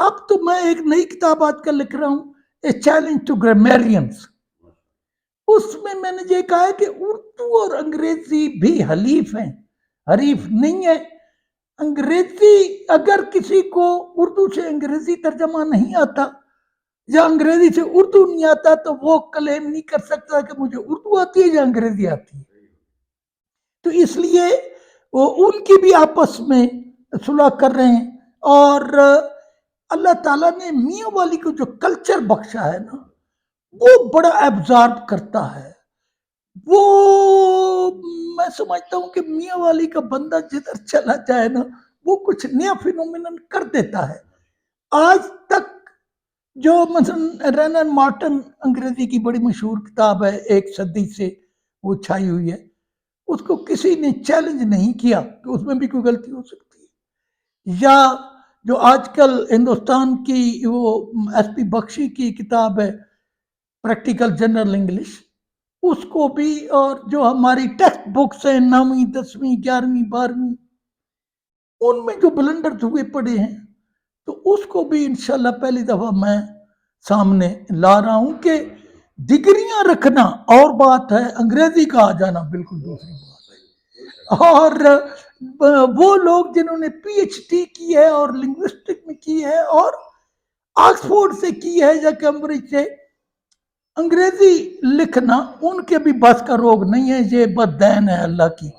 اب تو میں ایک نئی کتاب آج کل لکھ رہا ہوں، اے چیلنج ٹو گرامیرینس. اس میں نے یہ کہا ہے کہ اردو اور انگریزی بھی حلیف ہیں، حریف نہیں ہے. انگریزی اگر کسی کو اردو سے انگریزی ترجمہ نہیں آتا یا انگریزی سے اردو نہیں آتا تو وہ کلیم نہیں کر سکتا کہ مجھے اردو آتی ہے یا انگریزی آتی ہے. تو اس لیے وہ ان کی بھی آپس میں صلح کر رہے ہیں. اور اللہ تعالیٰ نے میاں والی کو جو کلچر بخشا ہے نا، وہ بڑا ایبزارب کرتا ہے. وہ میں سمجھتا ہوں کہ میاں والی کا بندہ جدھر چلا جائے نا، وہ کچھ نیا فینومینن کر دیتا ہے. آج تک جو مثلا رینر مارٹن انگریزی کی بڑی مشہور کتاب ہے، 1 صدی سے وہ چھائی ہوئی ہے، اس کو کسی نے چیلنج نہیں کیا کہ اس میں بھی کوئی غلطی ہو سکتی ہے. یا جو آج کل ہندوستان کی وہ ایس پی بخشی کی کتاب ہے پریکٹیکل جنرل انگلش، اس کو بھی، اور جو ہماری ٹیکسٹ بکس ہیں 9ویں 10ویں 11ویں 12ویں، ان میں جو بلنڈر ہوئے پڑے ہیں، تو اس کو بھی انشاءاللہ پہلی دفعہ میں سامنے لا رہا ہوں کہ ڈگریاں رکھنا اور بات ہے، انگریزی کا آ جانا بالکل دوسری بات ہے. اور وہ لوگ جنہوں نے پی ایچ ڈی کی ہے اور لنگوسٹک میں کی ہے اور آکسفورڈ سے کی ہے یا کیمبرج سے، انگریزی لکھنا ان کے بھی بس کا روگ نہیں ہے. یہ بددین ہے اللہ کی.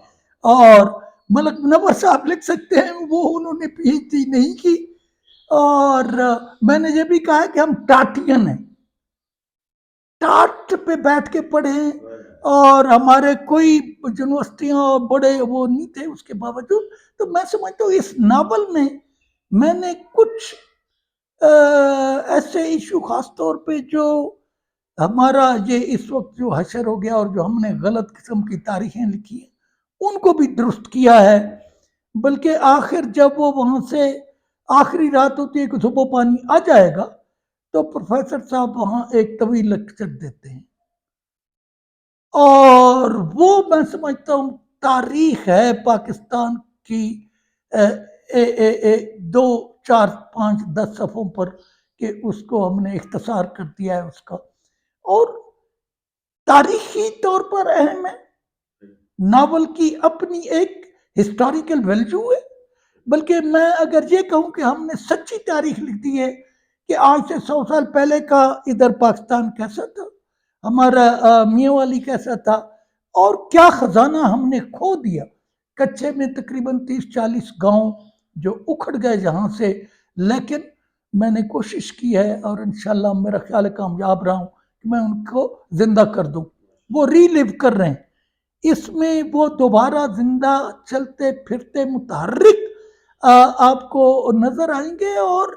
اور ملک منور صاحب لکھ سکتے ہیں، وہ انہوں نے پی ایچ ڈی نہیں کی. اور میں نے یہ بھی کہا ہے کہ ہم ٹاٹین ہیں، ٹاٹ پہ بیٹھ کے پڑھے ہیں، اور ہمارے کوئی یونیورسٹیاں بڑے وہ نہیں تھے اس کے باوجود. تو میں سمجھتا ہوں اس ناول میں نے کچھ ایسے ایشو خاص طور پہ جو ہمارا یہ اس وقت جو حشر ہو گیا اور جو ہم نے غلط قسم کی تاریخیں لکھی ہیں ان کو بھی درست کیا ہے. بلکہ آخر جب وہ وہاں سے آخری رات ہوتی ہے کہ صبح پانی آ جائے گا تو پروفیسر صاحب وہاں ایک طویل لیکچر دیتے ہیں، اور وہ میں سمجھتا ہوں تاریخ ہے پاکستان کی 2 4 5 10 صفحوں پر، کہ اس کو ہم نے اختصار کر دیا ہے اس کا، اور تاریخی طور پر اہم ہے. ناول کی اپنی ایک ہسٹوریکل ویلیو ہے. بلکہ میں اگر یہ کہوں کہ ہم نے سچی تاریخ لکھ دی ہے کہ آج سے 100 سال پہلے کا ادھر پاکستان کیسا تھا، ہمارا میاں والی کیسا تھا، اور کیا خزانہ ہم نے کھو دیا. کچھے میں تقریباً 30-40 گاؤں جو اکھڑ گئے جہاں سے، لیکن میں نے کوشش کی ہے اور انشاءاللہ میرا خیال ہے کامیاب رہا ہوں کہ میں ان کو زندہ کر دوں. وہ ری لیو کر رہے ہیں، اس میں وہ دوبارہ زندہ چلتے پھرتے متحرک آپ کو نظر آئیں گے. اور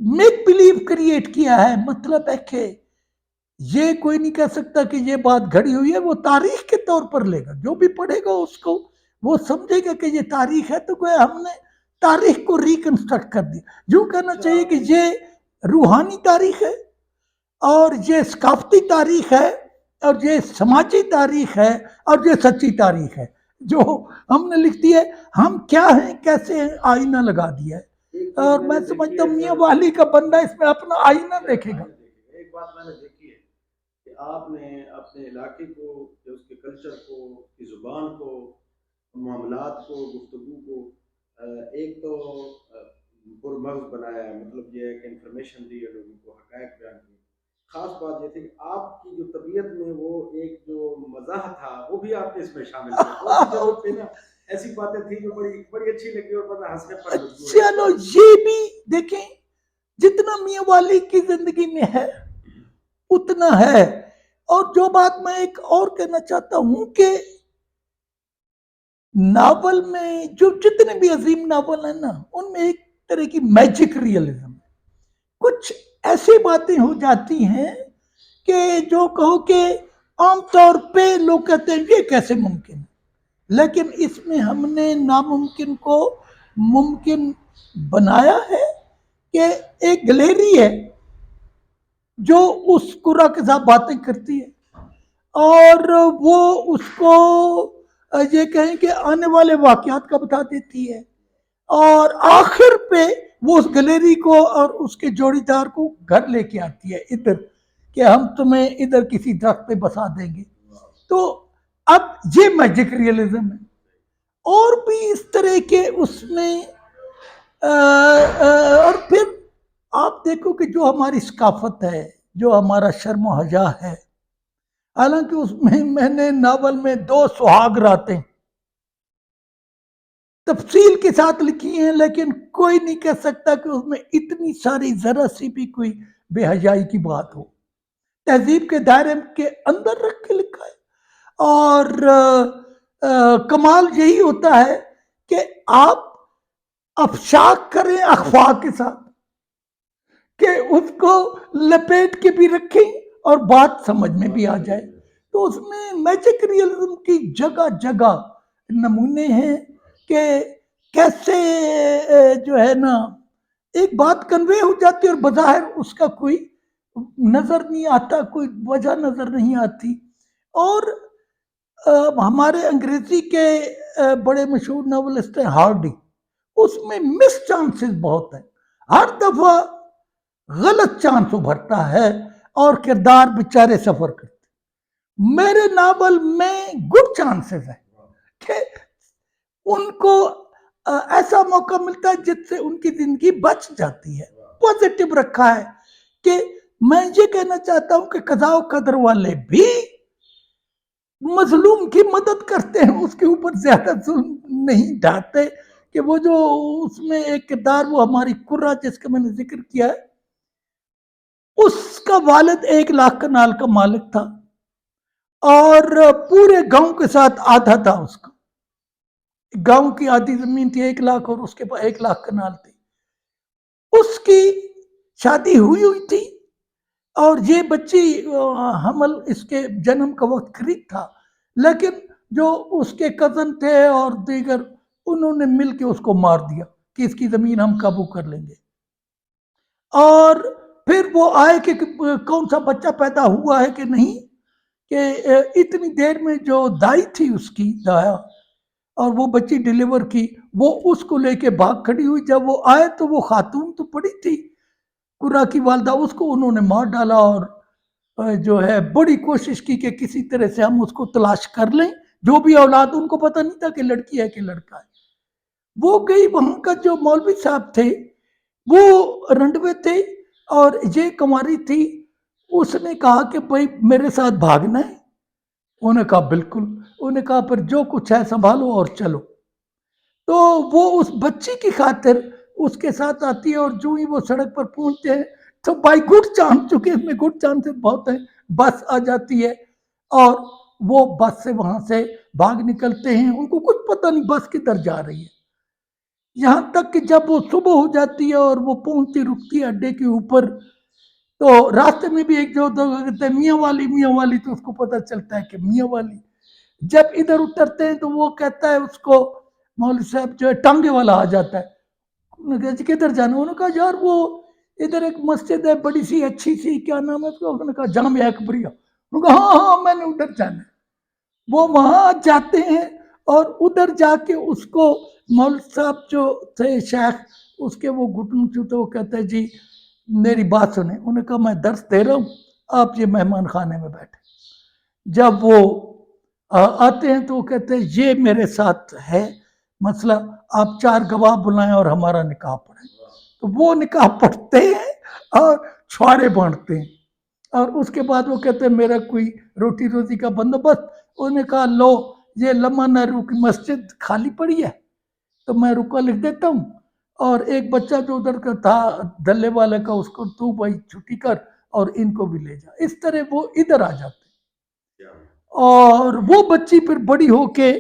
میک بلیو کریٹ کیا ہے، مطلب ہے کہ یہ کوئی نہیں کہہ سکتا کہ یہ بات گھڑی ہوئی ہے، وہ تاریخ کے طور پر لے گا. جو بھی پڑھے گا اس کو وہ سمجھے گا کہ یہ تاریخ ہے، تو گویا ہم نے تاریخ کو ریکنسٹرکٹ کر دیا. جو کہنا چاہیے کہ یہ روحانی تاریخ ہے، اور یہ ثقافتی تاریخ ہے، اور یہ سماجی تاریخ ہے، اور یہ سچی تاریخ ہے جو ہم نے لکھ دی ہے. ہم کیا ہیں، کیسے ہیں، آئینہ لگا دیا ہے. اور میں سمجھتا ہوں میاں والی کا بندہ اس میں اپنا آئینہ دیکھے گا. ایک بات میں نے دیکھی ہے کہ آپ نے اپنے علاقے کو، اس کے کلچر کو، اس کی زبان کو، معاملات کو، گفتگو کو ایک تو پرمغز بنایا ہے. مطلب یہ ہے کہ انفارمیشن دی ہے لوگوں کو، حقائق بیان کی. خاص بات یہ تھی کہ آپ کی جو طبیعت میں وہ ایک جو مزاح تھا وہ بھی آپ نے اس میں شامل کیا. ایسی باتیں تھیں جو بڑی اچھی لگی اور بڑا ہنسنے پر مجبور. چلو یہ بھی دیکھیں، جتنا میاں والی کی زندگی میں ہے اتنا ہے. اور جو بات میں ایک اور کہنا چاہتا ہوں کہ ناول میں جو جتنے بھی عظیم ناول ہیں نا، ان میں ایک طرح کی میجک ریئلزم، کچھ ایسی باتیں ہو جاتی ہیں کہ جو کہو کہ عام طور پہ لوگ کہتے ہیں یہ کیسے ممکن ہے، لیکن اس میں ہم نے ناممکن کو ممکن بنایا ہے. کہ ایک گلیری ہے جو اس قرہ کے ساتھ باتیں کرتی ہے، اور وہ اس کو یہ کہیں کہ آنے والے واقعات کا بتا دیتی ہے، اور آخر پہ وہ اس گلیری کو اور اس کے جوڑی دار کو گھر لے کے آتی ہے ادھر کہ ہم تمہیں ادھر کسی درخت پہ بسا دیں گے. تو اب یہ میجک ریئلزم ہے. اور بھی اس طرح کے اس میں اور پھر آپ دیکھو کہ جو ہماری ثقافت ہے، جو ہمارا شرم و حیا ہے، حالانکہ اس میں نے ناول میں 2 سہاگ راتیں تفصیل کے ساتھ لکھی ہیں، لیکن کوئی نہیں کہہ سکتا کہ اس میں اتنی ساری ذرا سی بھی کوئی بے حیائی کی بات ہو. تہذیب کے دائرے کے اندر رکھ کے لکھا ہے. اور کمال یہی ہوتا ہے کہ آپ افشاک کریں اخفا کے ساتھ، کہ اس کو لپیٹ کے بھی رکھیں اور بات سمجھ میں بھی آ جائے. تو اس میں میجک ریئلزم کی جگہ جگہ نمونے ہیں کہ کیسے جو ہے نا ایک بات کنوے ہو جاتی ہے اور بظاہر اس کا کوئی نظر نہیں آتا، کوئی وجہ نظر نہیں آتی. اور ہمارے انگریزی کے بڑے مشہور ناولسٹ ہیں ہارڈی، اس میں مس چانسز بہت ہیں. ہر دفعہ غلط چانس ابھرتا ہے اور کردار بیچارے سفر کرتے. میرے ناول میں گڈ چانسز ہیں کہ ان کو ایسا موقع ملتا ہے جس سے ان کی زندگی بچ جاتی ہے. پازیٹو رکھا ہے کہ میں یہ کہنا چاہتا ہوں کہ قضاء و قدر والے بھی مظلوم کی مدد کرتے ہیں، اس کے اوپر زیادہ ظلم نہیں ڈھاتے. کہ وہ جو اس میں ایک کردار وہ ہماری قرہ جس کا میں نے ذکر کیا ہے، اس کا والد 1,00,000 کنال کا مالک تھا اور پورے گاؤں کے ساتھ آدھا تھا. اس کا گاؤں کی آدھی زمین تھی 1,00,000 اور اس کے پاس 1,00,000 کنال تھی. اس کی شادی ہوئی تھی اور یہ بچی حمل اس کے جنم کا وقت قریب تھا، لیکن جو اس کے کزن تھے اور دیگر انہوں نے مل کے اس کو مار دیا کہ اس کی زمین ہم قابو کر لیں گے. اور پھر وہ آئے کہ کون سا بچہ پیدا ہوا ہے کہ نہیں، کہ اتنی دیر میں جو دائی تھی اس کی دایا اور وہ بچی ڈیلیور کی، وہ اس کو لے کے بھاگ کھڑی ہوئی. جب وہ آئے تو وہ خاتون تو پڑی تھی قرہ کی والدہ، اس کو انہوں نے مار ڈالا اور جو ہے بڑی کوشش کی کہ کسی طرح سے ہم اس کو تلاش کر لیں. جو بھی اولاد، ان کو پتہ نہیں تھا کہ لڑکی ہے کہ لڑکا ہے. وہ گئی، وہاں کا جو مولوی صاحب تھے وہ رنڈوے تھے اور یہ کنواری تھی. اس نے کہا کہ بھائی میرے ساتھ بھاگنا ہے. انہوں نے کہا بالکل. انہوں نے کہا پھر جو کچھ ہے سنبھالو اور چلو. تو وہ اس بچی کی خاطر اس کے ساتھ آتی ہے اور جو ہی وہ سڑک پر پہنچتے ہیں تو بائی گڈ چانس، چونکہ اس میں گڈ چانس بہت ہیں، بس آ جاتی ہے اور وہ بس سے وہاں سے بھاگ نکلتے ہیں. ان کو کچھ پتہ نہیں بس کدھر جا رہی ہے. یہاں تک کہ جب وہ صبح ہو جاتی ہے اور وہ پہنچتی رکتی ہے اڈے کے اوپر، تو راستے میں بھی ایک جو کہتے ہیں میاں والی، تو اس کو پتہ چلتا ہے کہ میاں والی. جب ادھر اترتے ہیں تو وہ کہتا ہے اس کو مولوی صاحب جو ہے ٹانگے والا آ جاتا ہے. انہوں نے کہا جی کدھر جانا؟ انہوں نے کہا یار وہ ادھر ایک مسجد ہے بڑی سی اچھی سی، کیا نام ہے اس کا؟ انہوں نے کہا جامعہ اکبریہ. انہوں نے کہا ہاں میں نے ادھر جانا ہے. وہ وہاں جاتے ہیں اور ادھر جا کے اس کو مولوی صاحب جو تھے شیخ، اس کے وہ گھٹن چھوتے، وہ کہتے ہیں جی میری بات سنیں. انہوں نے کہا میں درس دے رہا ہوں، آپ یہ مہمان خانے میں بیٹھے. جب وہ آتے ہیں تو وہ کہتے ہیں یہ میرے ساتھ ہے مسئلہ، آپ 4 گواہ بلائیں اور ہمارا نکاح پڑھیں. تو وہ نکاح پڑھتے ہیں اور چھوارے بانٹتے ہیں. اور اس کے بعد وہ کہتے ہیں میرا کوئی روٹی روزی کا بندوبست. انہوں نے کہا لو یہ لمحہ نہرو کی مسجد خالی پڑی ہے تو میں رکا لکھ دیتا ہوں، اور ایک بچہ جو ادھر کا تھا دلے والے کا، اس کو تو بھائی چھٹی کر اور ان کو بھی لے جا. اس طرح وہ ادھر آ جاتے. اور وہ بچی پھر بڑی ہو کے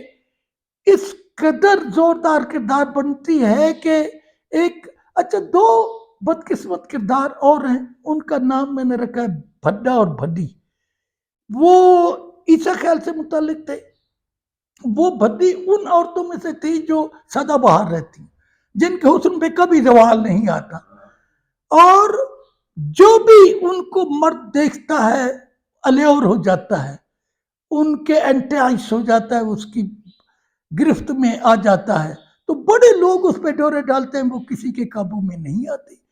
اس قدر زوردار کردار بنتی ہے کہ ایک اچھا 2 بدقسمت کردار اور ہیں، ان کا نام میں نے رکھا ہے بھڈا اور بھڈی. وہ عیسیٰ خیال سے متعلق تھے. وہ بھڈی ان عورتوں میں سے تھی جو سدا بہار رہتی، جن کے حسن پہ کبھی زوال نہیں آتا، اور جو بھی ان کو مرد دیکھتا ہے الیور ہو جاتا ہے، ان کے انٹائش ہو جاتا ہے، اس کی گرفت میں آ جاتا ہے. تو بڑے لوگ اس پہ ڈورے ڈالتے ہیں، وہ کسی کے قابو میں نہیں آتے۔